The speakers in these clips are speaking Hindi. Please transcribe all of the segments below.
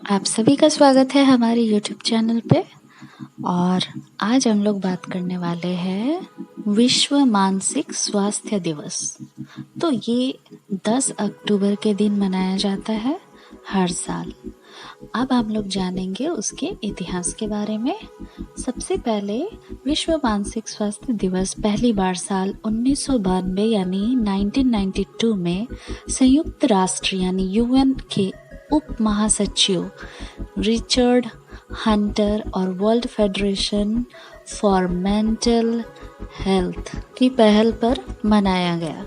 आप सभी का स्वागत है हमारे YouTube चैनल पे। और आज हम लोग बात करने वाले हैं विश्व मानसिक स्वास्थ्य दिवस। तो ये 10 अक्टूबर के दिन मनाया जाता है हर साल। अब हम लोग जानेंगे उसके इतिहास के बारे में। सबसे पहले विश्व मानसिक स्वास्थ्य दिवस पहली बार साल 1992 यानी 1992 में संयुक्त राष्ट्र यानी UN के उप महासचिव रिचर्ड हंटर और world federation for mental health की पहल पर मनाया गया।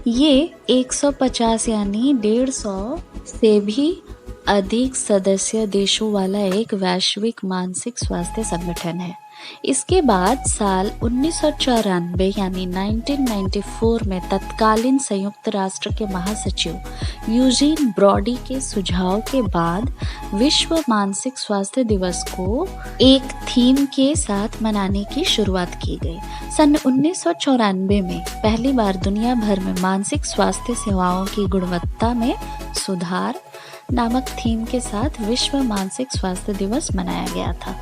ये 150 यानी 150 से भी अधिक सदस्य देशों वाला एक वैश्विक मानसिक स्वास्थ्य संगठन है। इसके बाद साल 1994 यानी 1994 में तत्कालीन संयुक्त राष्ट्र के महासचिव यूजीन ब्रॉडी के सुझाव के बाद विश्व मानसिक स्वास्थ्य दिवस को एक थीम के साथ मनाने की शुरुआत की गई। सन 1994 में पहली बार दुनिया भर में मानसिक स्वास्थ्य सेवाओं की गुणवत्ता में सुधार नामक थीम के साथ विश्व मानसिक स्वास्थ्य दिवस मनाया गया था।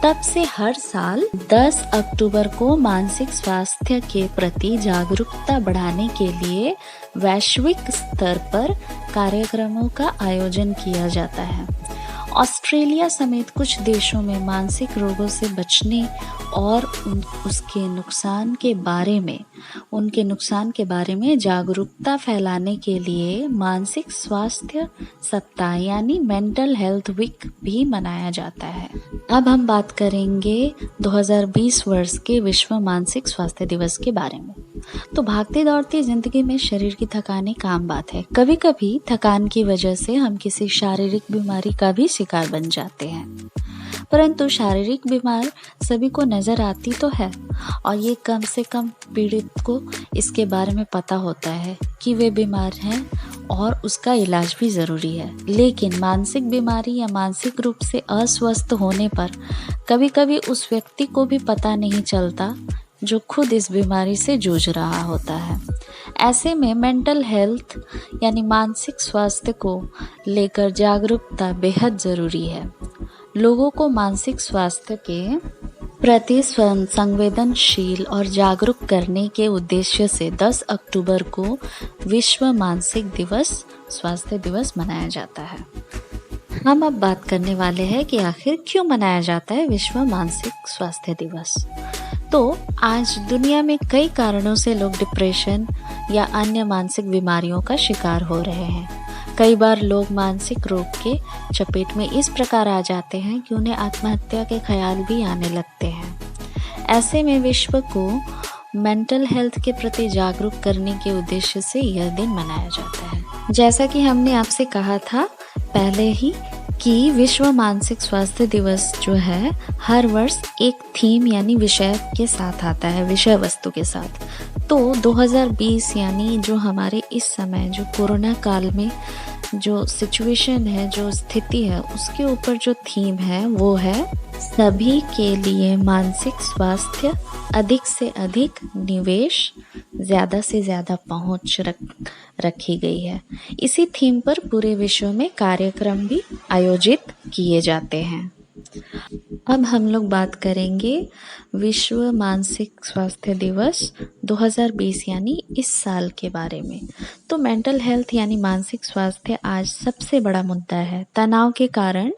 तब से हर साल 10 अक्टूबर को मानसिक स्वास्थ्य के प्रति जागरूकता बढ़ाने के लिए वैश्विक स्तर पर कार्यक्रमों का आयोजन किया जाता है। ऑस्ट्रेलिया समेत कुछ देशों में मानसिक रोगों से बचने और उनके नुकसान के बारे में जागरूकता फैलाने के लिए मानसिक स्वास्थ्य सप्ताह यानी मेंटल हेल्थ वीक भी मनाया जाता है। अब हम बात करेंगे 2020 वर्ष के विश्व मानसिक स्वास्थ्य दिवस के बारे में। तो भागती दौड़ती जिंदगी में शरीर की थकान एक आम बात है। कभी कभी थकान की वजह से हम किसी शारीरिक बीमारी का भी शिकार बन जाते हैं, परंतु शारीरिक बीमार सभी को नजर आती तो है और ये कम से कम पीड़ित को इसके बारे में पता होता है कि वे बीमार हैं और उसका इलाज भी ज़रूरी है। लेकिन मानसिक बीमारी या मानसिक रूप से अस्वस्थ होने पर कभी कभी उस व्यक्ति को भी पता नहीं चलता जो खुद इस बीमारी से जूझ रहा होता है। ऐसे में मेंटल हेल्थ यानी मानसिक स्वास्थ्य को लेकर जागरूकता बेहद ज़रूरी है। लोगों को मानसिक स्वास्थ्य के प्रति संवेदनशील और जागरूक करने के उद्देश्य से 10 अक्टूबर को विश्व मानसिक स्वास्थ्य दिवस मनाया जाता है। हम अब बात करने वाले हैं कि आखिर क्यों मनाया जाता है विश्व मानसिक स्वास्थ्य दिवस। तो आज दुनिया में कई कारणों से लोग डिप्रेशन या अन्य मानसिक बीमारियों का शिकार हो रहे हैं। कई बार लोग मानसिक रोग के चपेट में इस प्रकार आ जाते हैं कि उन्हें आत्महत्या के ख्याल भी आने लगते हैं। ऐसे में विश्व को मेंटल हेल्थ के प्रति जागरूक करने के उद्देश्य से यह दिन मनाया जाता है। जैसा कि हमने आपसे कहा था पहले ही कि विश्व मानसिक स्वास्थ्य दिवस जो है हर वर्ष एक थीम यानी विषय के साथ आता है, विषय वस्तु के साथ। तो 2020 यानी जो हमारे इस समय जो कोरोना काल में जो सिचुएशन है, जो स्थिति है, उसके ऊपर जो थीम है वो है सभी के लिए मानसिक स्वास्थ्य, अधिक से अधिक निवेश, ज़्यादा से ज़्यादा पहुंच रखी गई है। इसी थीम पर पूरे विश्व में कार्यक्रम भी आयोजित किए जाते हैं। अब हम लोग बात करेंगे विश्व मानसिक स्वास्थ्य दिवस 2020 यानी इस साल के बारे में। तो मेंटल हेल्थ यानी मानसिक स्वास्थ्य आज सबसे बड़ा मुद्दा है। तनाव के कारण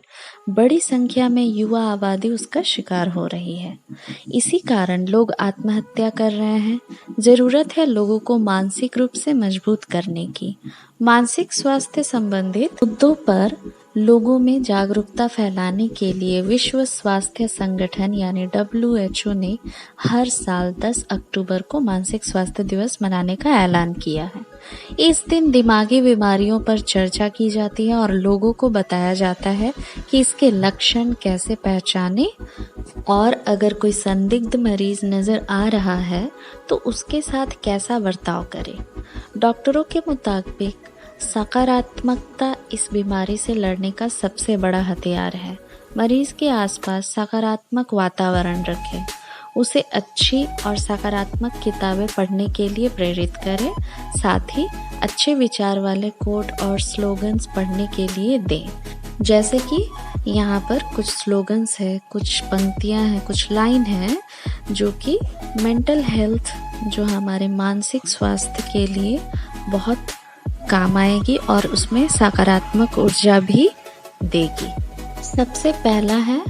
बड़ी संख्या में युवा आबादी उसका शिकार हो रही है। इसी कारण लोग आत्महत्या कर रहे हैं। ज़रूरत है लोगों को मानसिक रूप से मजबूत करने की। मानसिक स्वास्थ्य संबंधित मुद्दों पर लोगों में जागरूकता फैलाने के लिए विश्व स्वास्थ्य संगठन यानी WHO ने हर साल 10 अक्टूबर को मानसिक स्वास्थ्य दिवस मनाने का ऐलान किया है। इस दिन दिमागी बीमारियों पर चर्चा की जाती है और लोगों को बताया जाता है कि इसके लक्षण कैसे पहचाने और अगर कोई संदिग्ध मरीज नज़र आ रहा है तो उसके साथ कैसा बर्ताव करें। डॉक्टरों के मुताबिक सकारात्मकता इस बीमारी से लड़ने का सबसे बड़ा हथियार है। मरीज के आसपास सकारात्मक वातावरण रखें, उसे अच्छी और सकारात्मक किताबें पढ़ने के लिए प्रेरित करें, साथ ही अच्छे विचार वाले कोट और स्लोगन्स पढ़ने के लिए दें। जैसे कि यहाँ पर कुछ स्लोगन्स है, कुछ पंक्तियाँ हैं, कुछ लाइन है जो कि मेंटल हेल्थ, जो हमारे मानसिक स्वास्थ्य के लिए बहुत काम आएगी और उसमें सकारात्मक ऊर्जा भी देगी। सबसे पहला है,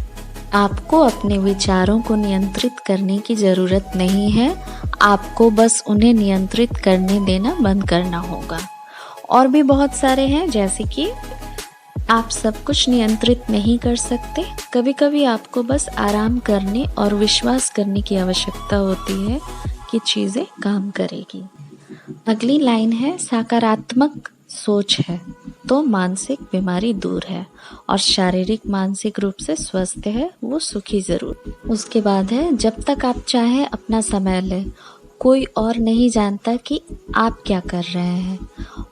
आपको अपने विचारों को नियंत्रित करने की ज़रूरत नहीं है, आपको बस उन्हें नियंत्रित करने देना बंद करना होगा। और भी बहुत सारे हैं, जैसे कि आप सब कुछ नियंत्रित नहीं कर सकते, कभी कभी आपको बस आराम करने और विश्वास करने की आवश्यकता होती है कि चीज़ें काम करेगी। अगली लाइन है, सकारात्मक सोच है तो मानसिक बीमारी दूर है और शारीरिक मानसिक रूप से स्वस्थ है वो सुखी ज़रूर। उसके बाद है, जब तक आप चाहें अपना समय लें, कोई और नहीं जानता कि आप क्या कर रहे हैं।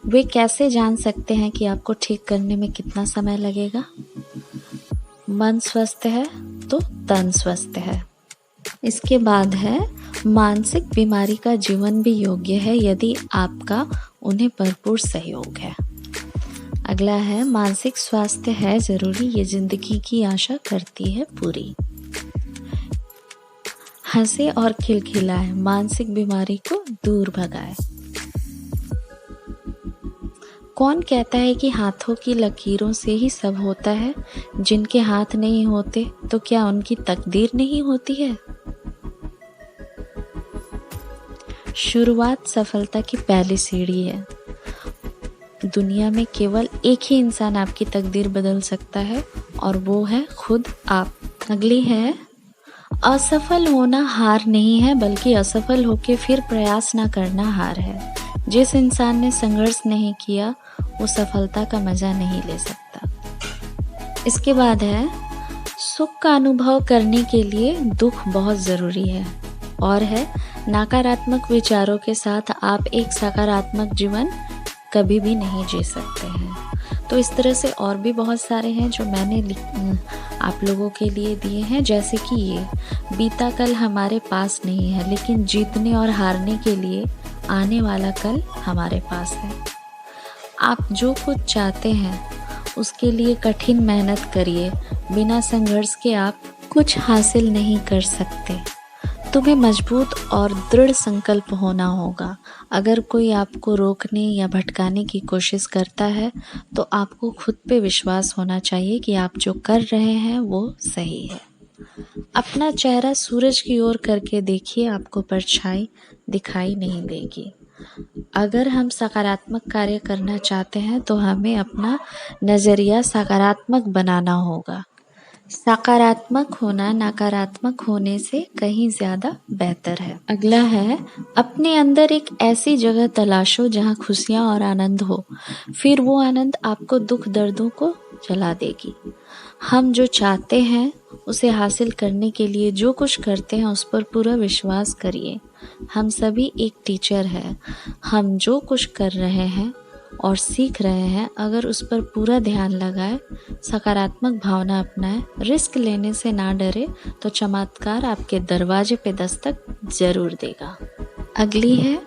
वे कैसे जान सकते हैं कि आपको ठीक करने में कितना समय लगेगा। मन स्वस्थ है तो तन स्वस्थ है। इसके बाद है, मानसिक बीमारी का जीवन भी योग्य है यदि आपका उन्हें भरपूर सहयोग है। अगला है, मानसिक स्वास्थ्य है जरूरी, ये जिंदगी की आशा करती है पूरी। हंसे और खिलखिलाए, मानसिक बीमारी को दूर भगाए। कौन कहता है कि हाथों की लकीरों से ही सब होता है? जिनके हाथ नहीं होते तो क्या उनकी तकदीर नहीं होती है? शुरुआत सफलता की पहली सीढ़ी है। दुनिया में केवल एक ही इंसान आपकी तकदीर बदल सकता है और वो है खुद आप। अगली है, असफल होना हार नहीं है, बल्कि असफल होकर फिर प्रयास न करना हार है। जिस इंसान ने संघर्ष नहीं किया वो सफलता का मजा नहीं ले सकता। इसके बाद है, सुख का अनुभव करने के लिए दुख बहुत ज़रूरी है। और है, नकारात्मक विचारों के साथ आप एक सकारात्मक जीवन कभी भी नहीं जी सकते हैं। तो इस तरह से और भी बहुत सारे हैं जो मैंने आप लोगों के लिए दिए हैं, जैसे कि ये, बीता कल हमारे पास नहीं है, लेकिन जीतने और हारने के लिए आने वाला कल हमारे पास है। आप जो कुछ चाहते हैं उसके लिए कठिन मेहनत करिए, बिना संघर्ष के आप कुछ हासिल नहीं कर सकते। तुम्हें मजबूत और दृढ़ संकल्प होना होगा। अगर कोई आपको रोकने या भटकाने की कोशिश करता है तो आपको खुद पे विश्वास होना चाहिए कि आप जो कर रहे हैं वो सही है। अपना चेहरा सूरज की ओर करके देखिए, आपको परछाई दिखाई नहीं देगी। अगर हम सकारात्मक कार्य करना चाहते हैं तो हमें अपना नज़रिया सकारात्मक बनाना होगा। सकारात्मक होना नकारात्मक होने से कहीं ज़्यादा बेहतर है। अगला है, अपने अंदर एक ऐसी जगह तलाशो जहाँ खुशियाँ और आनंद हो, फिर वो आनंद आपको दुख दर्दों को जला देगी। हम जो चाहते हैं उसे हासिल करने के लिए जो कुछ करते हैं उस पर पूरा विश्वास करिए। हम सभी एक टीचर हैं। हम जो कुछ कर रहे हैं और सीख रहे हैं, अगर उस पर पूरा ध्यान लगाए, सकारात्मक भावना अपनाए, रिस्क लेने से ना डरे, तो चमत्कार आपके दरवाजे पे दस्तक जरूर देगा। अगली है,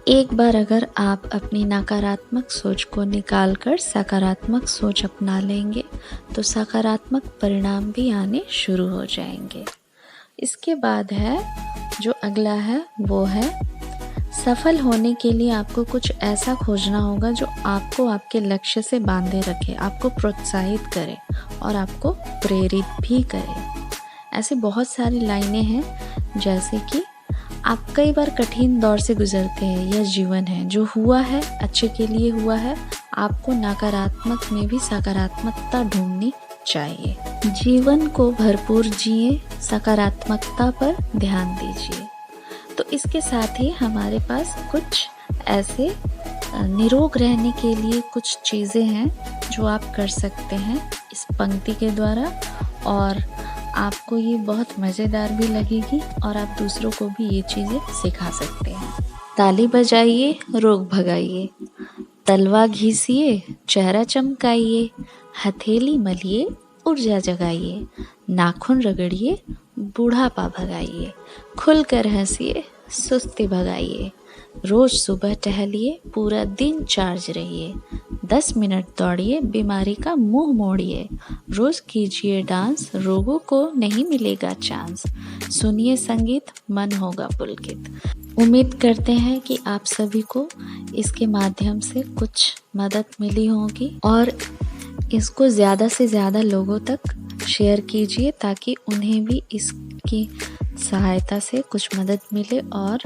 एक बार अगर आप अपनी नकारात्मक सोच को निकालकर सकारात्मक सोच अपना लेंगे तो सकारात्मक परिणाम भी आने शुरू हो जाएंगे। इसके बाद है, जो अगला है वो है, सफल होने के लिए आपको कुछ ऐसा खोजना होगा जो आपको आपके लक्ष्य से बांधे रखे, आपको प्रोत्साहित करे और आपको प्रेरित भी करे। ऐसे बहुत सारी लाइनें हैं, जैसे कि आप कई बार कठिन दौर से गुजरते हैं, यह जीवन है, जो हुआ है अच्छे के लिए हुआ है। आपको नकारात्मक में भी सकारात्मकता ढूंढनी चाहिए। जीवन को भरपूर जिए, सकारात्मकता पर ध्यान दीजिए। तो इसके साथ ही हमारे पास कुछ ऐसे निरोग रहने के लिए कुछ चीज़ें हैं जो आप कर सकते हैं इस पंक्ति के द्वारा, और आपको ये बहुत मज़ेदार भी लगेगी और आप दूसरों को भी ये चीज़ें सिखा सकते हैं। ताली बजाइए, रोग भगाइए, तलवा घिसिए, चेहरा चमकाइए, हथेली मलिए, ऊर्जा जगाइए, नाखून रगड़िए, बूढ़ापा भगाइए, खुलकर हंसिए, सुस्ती भगाइए, रोज सुबह टहलिए, पूरा दिन चार्ज रहिए। 10 मिनट दौड़िए, बीमारी का मुंह मोड़िए। रोज कीजिए डांस, रोगों को नहीं मिलेगा चांस। सुनिए संगीत, मन होगा पुलकित। उम्मीद करते हैं कि आप सभी को इसके माध्यम से कुछ मदद मिली होगी और इसको ज़्यादा से ज़्यादा लोगों तक शेयर कीजिए ताकि उन्हें भी इसकी सहायता से कुछ मदद मिले। और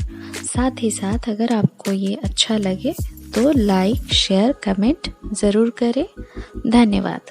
साथ ही साथ अगर आपको ये अच्छा लगे तो लाइक, शेयर, कमेंट ज़रूर करें। धन्यवाद।